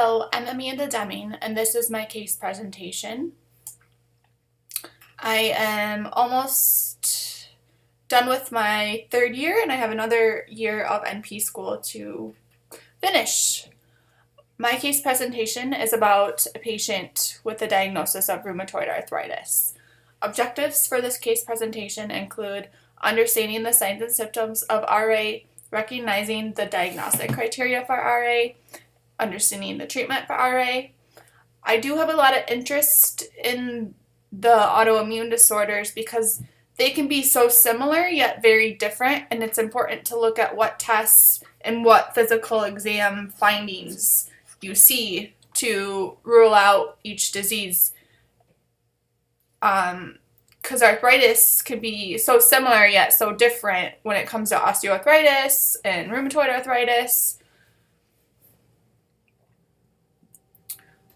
Hello, I'm Amanda Deming, and this is my case presentation. I am almost done with my third year, and I have another year of NP school to finish. My case presentation is about a patient with a diagnosis of rheumatoid arthritis. Objectives for this case presentation include understanding the signs and symptoms of RA, recognizing the diagnostic criteria for RA, understanding the treatment for RA. I do have a lot of interest in the autoimmune disorders because they can be so similar yet very different, and it's important to look at what tests and what physical exam findings you see to rule out each disease. Because arthritis can be so similar yet so different when it comes to osteoarthritis and rheumatoid arthritis.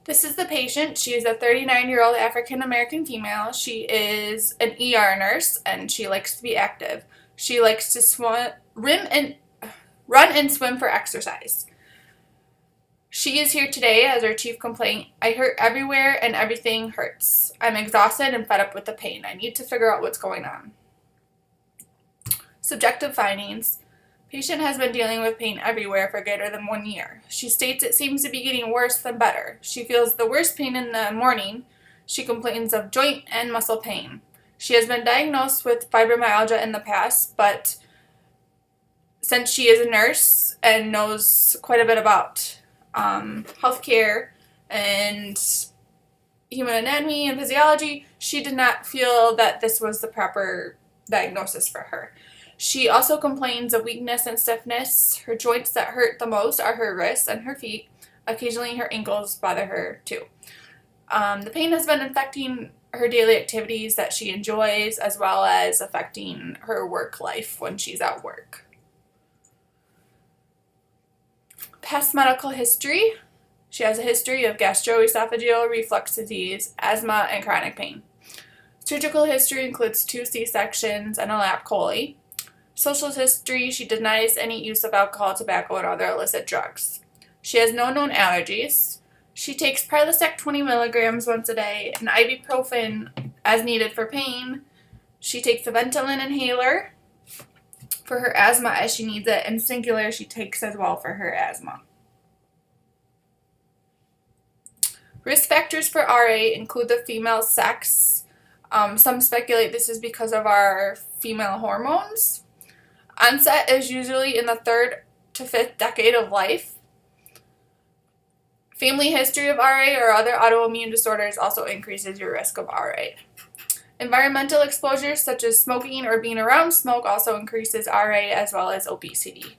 This is the patient. She is a 39-year-old African-American female. She is an ER nurse, and she likes to be active. She likes to run and swim for exercise. She is here today as her chief complaint. I hurt everywhere and everything hurts. I'm exhausted and fed up with the pain. I need to figure out what's going on. Subjective findings. Patient has been dealing with pain everywhere for greater than 1 year. She states it seems to be getting worse than better. She feels the worst pain in the morning. She complains of joint and muscle pain. She has been diagnosed with fibromyalgia in the past, but since she is a nurse and knows quite a bit about healthcare and human anatomy and physiology, she did not feel that this was the proper diagnosis for her. She also complains of weakness and stiffness. Her joints that hurt the most are her wrists and her feet. Occasionally her ankles bother her too. The pain has been affecting her daily activities that she enjoys, as well as affecting her work life when she's at work. Past medical history. She has a history of gastroesophageal reflux disease, asthma, and chronic pain. Surgical history includes 2 C-sections and a lap chole. Social history, she denies any use of alcohol, tobacco, and other illicit drugs. She has no known allergies. She takes Prilosec 20 milligrams once a day and ibuprofen as needed for pain. She takes a Ventolin inhaler for her asthma as she needs it, and Singular she takes as well for her asthma. Risk factors for RA include the female sex. Some speculate this is because of our female hormones. Onset is usually in the 3rd to 5th decade of life. Family history of RA or other autoimmune disorders also increases your risk of RA. Environmental exposure such as smoking or being around smoke also increases RA, as well as obesity.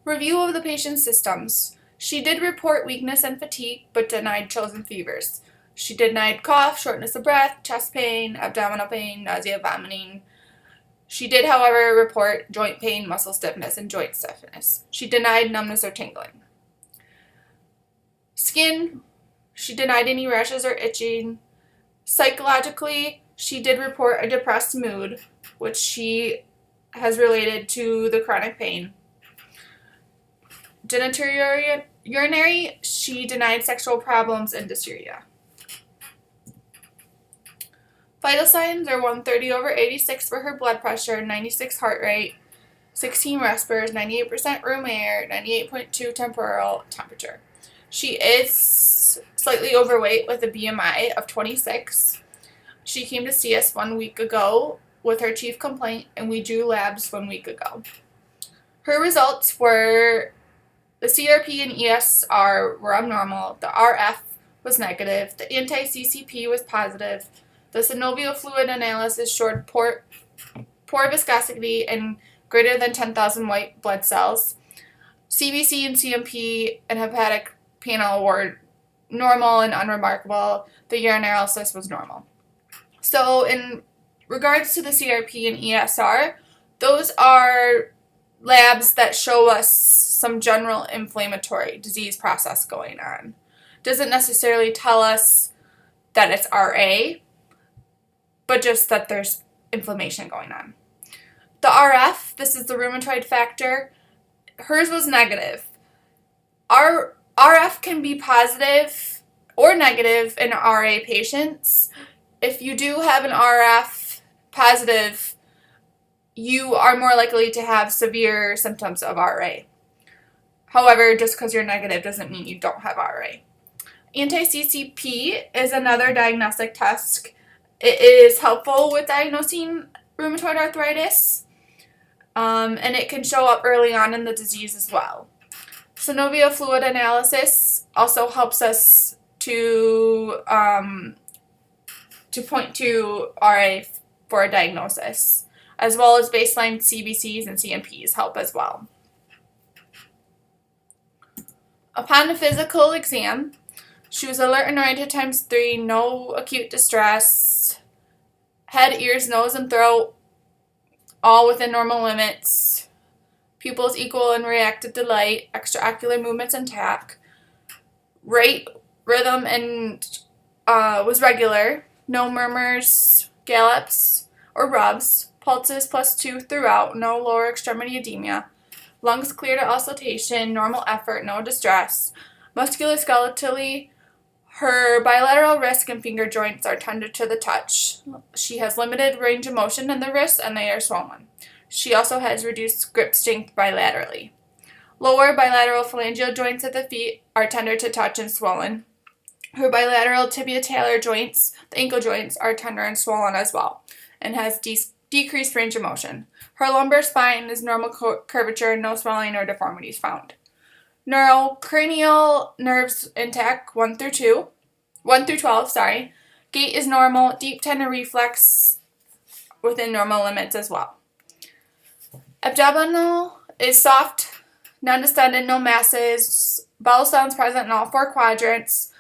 Review of the patient's symptoms. She did report weakness and fatigue, but denied chills and fevers. She denied cough, shortness of breath, chest pain, abdominal pain, nausea, vomiting. She did, however, report joint pain, muscle stiffness, and joint stiffness. She denied numbness or tingling. Skin, she denied any rashes or itching. Psychologically, she did report a depressed mood, which she has related to the chronic pain. Genitourinary, she denied sexual problems and dysuria. Vital signs are 130/86 for her blood pressure, 96 heart rate, 16 respirators, 98% room air, 98.2 temporal temperature. She is slightly overweight with a BMI of 26. She came to see us 1 week ago with her chief complaint, and we drew labs 1 week ago. Her results were the CRP and ESR were abnormal, the RF was negative, the anti-CCP was positive, the synovial fluid analysis showed poor viscosity and greater than 10,000 white blood cells. CBC and CMP and hepatic panel were normal and unremarkable. The urinalysis was normal. So in regards to the CRP and ESR, those are labs that show us some general inflammatory disease process going on. Doesn't necessarily tell us that it's RA, but just that there's inflammation going on. The RF, this is the rheumatoid factor, hers was negative. Our RF can be positive or negative in RA patients. If you do have an RF positive, you are more likely to have severe symptoms of RA. However, just because you're negative doesn't mean you don't have RA. Anti-CCP is another diagnostic test. It is helpful with diagnosing rheumatoid arthritis, and it can show up early on in the disease as well. Synovial fluid analysis also helps us to point to RA for a diagnosis, as well as baseline CBCs and CMPs help as well. Upon the physical exam, she was alert and oriented ×3, no acute distress, head, ears, nose, and throat, all within normal limits, pupils equal and reacted to light, extraocular movements intact, rate, rhythm, and was regular, no murmurs, gallops, or rubs, pulses +2 throughout, no lower extremity edema, lungs clear to auscultation, normal effort, no distress. Musculoskeletally, her bilateral wrist and finger joints are tender to the touch. She has limited range of motion in the wrists and they are swollen. She also has reduced grip strength bilaterally. Lower bilateral phalangeal joints at the feet are tender to touch and swollen. Her bilateral tibia-talar joints, the ankle joints, are tender and swollen as well, and has decreased range of motion. Her lumbar spine is normal curvature, no swelling or deformities found. Neurocranial nerves intact 1 through 12. Gait is normal, deep tender reflex within normal limits as well. Abdominal is soft, non-distended, no masses, bowel sounds present in all 4 quadrants.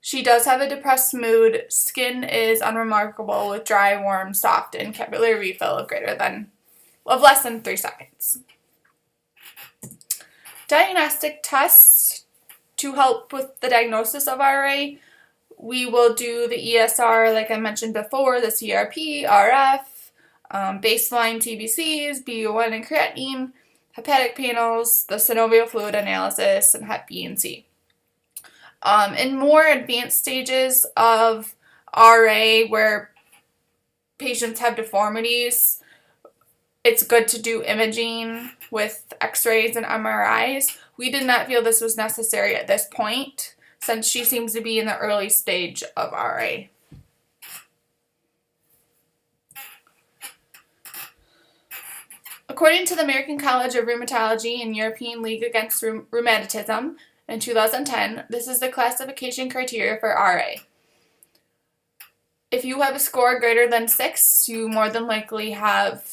She does have a depressed mood. Skin is unremarkable with dry, warm, soft, and capillary refill of less than 3 seconds. Diagnostic tests to help with the diagnosis of RA. We will do the ESR, like I mentioned before, the CRP, RF, baseline TBCs, BU1 and creatinine, hepatic panels, the synovial fluid analysis, and Hep B and C. In more advanced stages of RA where patients have deformities, it's good to do imaging with x-rays and MRIs. We did not feel this was necessary at this point since she seems to be in the early stage of RA. According to the American College of Rheumatology and European League Against Rheumatism in 2010, this is the classification criteria for RA. If you have a score greater than 6, you more than likely have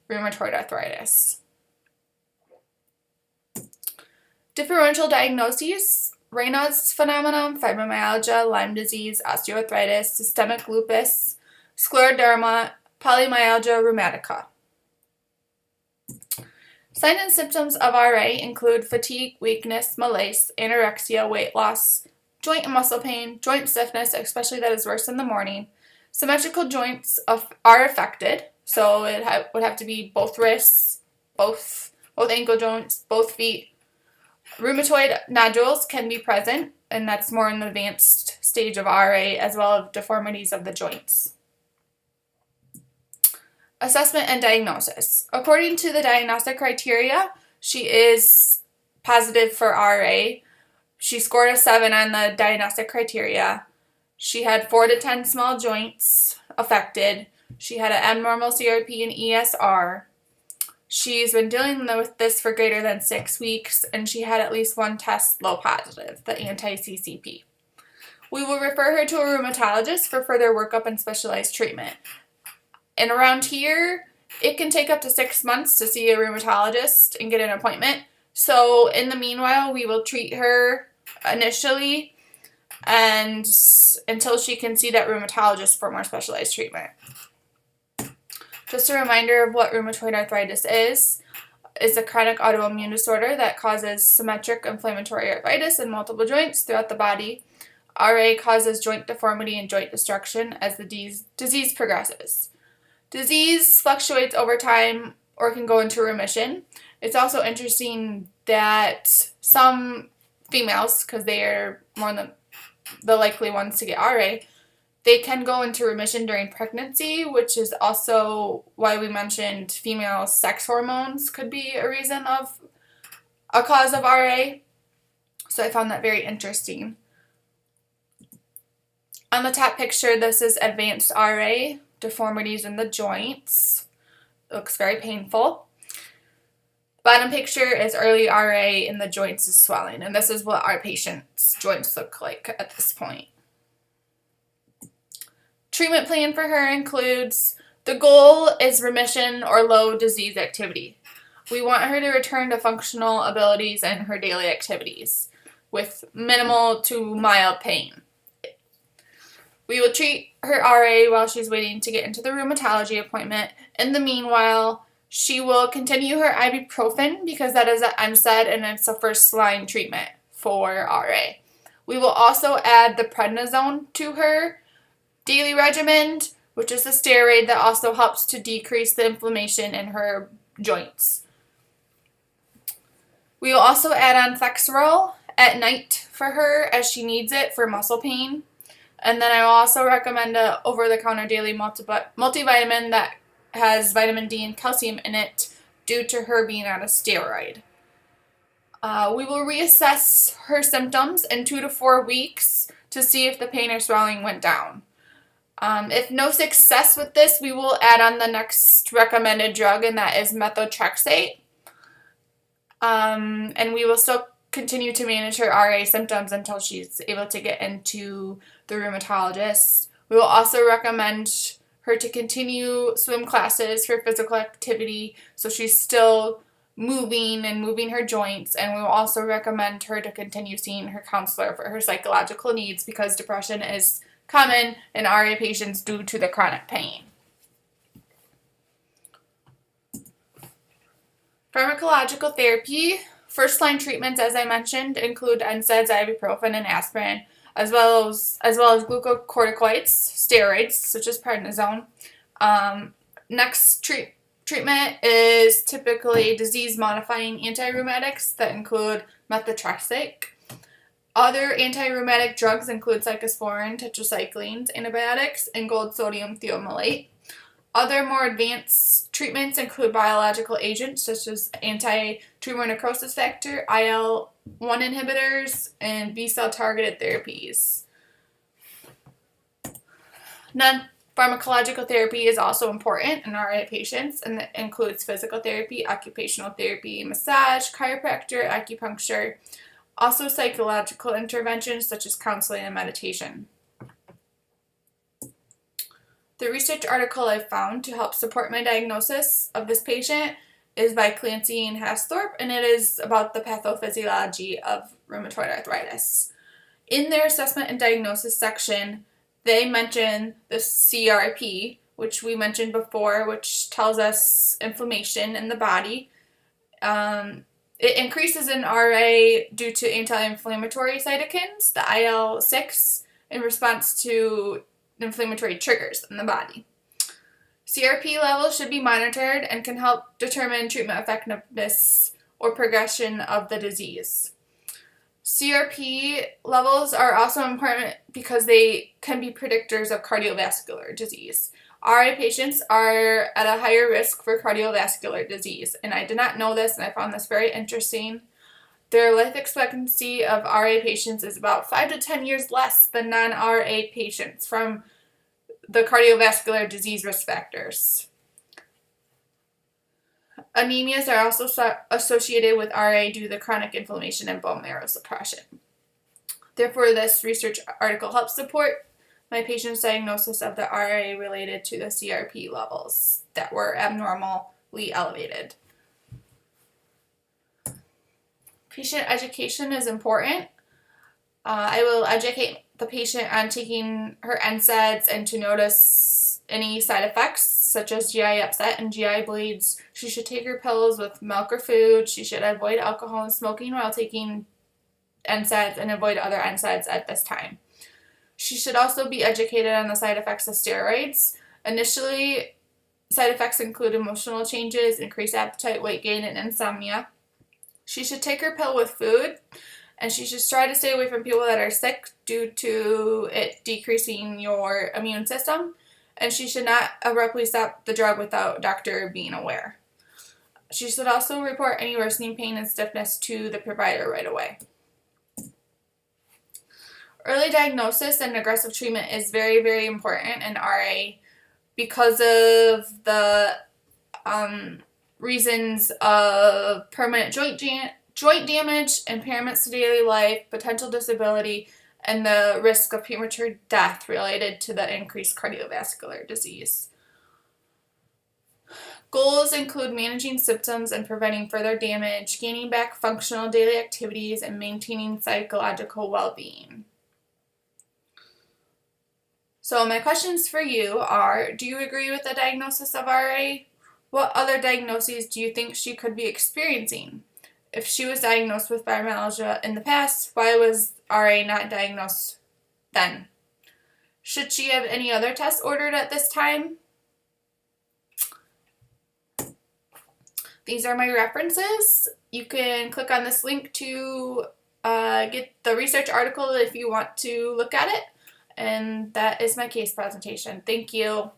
rheumatoid arthritis. Differential diagnoses: Raynaud's phenomenon, fibromyalgia, Lyme disease, osteoarthritis, systemic lupus, scleroderma, polymyalgia rheumatica. Signs and symptoms of RA include fatigue, weakness, malaise, anorexia, weight loss, joint and muscle pain, joint stiffness, especially that is worse in the morning. Symmetrical joints are affected, so it would have to be both wrists, both ankle joints, both feet. Rheumatoid nodules can be present, and that's more in the advanced stage of RA, as well as deformities of the joints. Assessment and diagnosis. According to the diagnostic criteria, she is positive for RA. She scored a 7 on the diagnostic criteria. She had 4 to 10 small joints affected. She had an abnormal CRP and ESR. She's been dealing with this for greater than 6 weeks, and she had at least 1 test low positive, the anti-CCP. We will refer her to a rheumatologist for further workup and specialized treatment. And around here, it can take up to 6 months to see a rheumatologist and get an appointment. So in the meanwhile, we will treat her initially and until she can see that rheumatologist for more specialized treatment. Just a reminder of what rheumatoid arthritis is a chronic autoimmune disorder that causes symmetric inflammatory arthritis in multiple joints throughout the body. RA causes joint deformity and joint destruction as the disease progresses. Disease fluctuates over time or can go into remission. It's also interesting that some females, because they are more than the likely ones to get RA, they can go into remission during pregnancy, which is also why we mentioned female sex hormones could be a reason of a cause of RA. So I found that very interesting. On the top picture, this is advanced RA, deformities in the joints. It looks very painful. Bottom picture is early RA and the joints is swelling, and this is what our patient's joints look like at this point. Treatment plan for her includes, the goal is remission or low disease activity. We want her to return to functional abilities in her daily activities with minimal to mild pain. We will treat her RA while she's waiting to get into the rheumatology appointment. In the meanwhile, she will continue her ibuprofen because that is an NSAID and it's a first-line treatment for RA. We will also add the prednisone to her daily regimen, which is a steroid that also helps to decrease the inflammation in her joints. We will also add on Flexeril at night for her as she needs it for muscle pain. And then I will also recommend a over-the-counter daily multivitamin that has vitamin D and calcium in it due to her being on a steroid. We will reassess her symptoms in 2 to 4 weeks to see if the pain or swelling went down. If no success with this, we will add on the next recommended drug, and that is methotrexate. And we will still continue to manage her RA symptoms until she's able to get into the rheumatologist. We will also recommend her to continue swim classes for physical activity so she's still moving her joints, and we will also recommend her to continue seeing her counselor for her psychological needs because depression is common in RA patients due to the chronic pain. Pharmacological therapy. First-line treatments, as I mentioned, include NSAIDs, ibuprofen, and aspirin, as well as glucocorticoids, steroids, such as prednisone. Next treatment is typically disease-modifying antirheumatics that include methotrexate. Other anti-rheumatic drugs include cyclosporin, tetracyclines, antibiotics, and gold sodium thiomalate. Other more advanced treatments include biological agents such as anti-tumor necrosis factor, IL-1 inhibitors, and B-cell targeted therapies. Non-pharmacological therapy is also important in RA patients, and that includes physical therapy, occupational therapy, massage, chiropractor, acupuncture, also psychological interventions such as counseling and meditation. The research article I found to help support my diagnosis of this patient is by Clancy and Hasthorpe, and it is about the pathophysiology of rheumatoid arthritis. In their assessment and diagnosis section, they mention the CRP, which we mentioned before, which tells us inflammation in the body. It increases in RA due to anti-inflammatory cytokines, the IL-6, in response to inflammatory triggers in the body. CRP levels should be monitored and can help determine treatment effectiveness or progression of the disease. CRP levels are also important because they can be predictors of cardiovascular disease. RA patients are at a higher risk for cardiovascular disease, and I did not know this, and I found this very interesting. Their life expectancy of RA patients is about 5 to 10 years less than non-RA patients from the cardiovascular disease risk factors. Anemias are also associated with RA due to the chronic inflammation and bone marrow suppression. Therefore, this research article helps support my patient's diagnosis of the RA related to the CRP levels that were abnormally elevated. Patient education is important. I will educate the patient on taking her NSAIDs and to notice any side effects such as GI upset and GI bleeds. She should take her pills with milk or food. She should avoid alcohol and smoking while taking NSAIDs and avoid other NSAIDs at this time. She should also be educated on the side effects of steroids. Initially, side effects include emotional changes, increased appetite, weight gain, and insomnia. She should take her pill with food, and she should try to stay away from people that are sick due to it decreasing your immune system, and she should not abruptly stop the drug without doctor being aware. She should also report any worsening pain and stiffness to the provider right away. Early diagnosis and aggressive treatment is very, very important in RA because of the reasons of permanent joint damage, impairments to daily life, potential disability, and the risk of premature death related to the increased cardiovascular disease. Goals include managing symptoms and preventing further damage, gaining back functional daily activities, and maintaining psychological well-being. So my questions for you are, do you agree with the diagnosis of RA? What other diagnoses do you think she could be experiencing? If she was diagnosed with fibromyalgia in the past, why was RA not diagnosed then? Should she have any other tests ordered at this time? These are my references. You can click on this link to get the research article if you want to look at it. And that is my case presentation. Thank you.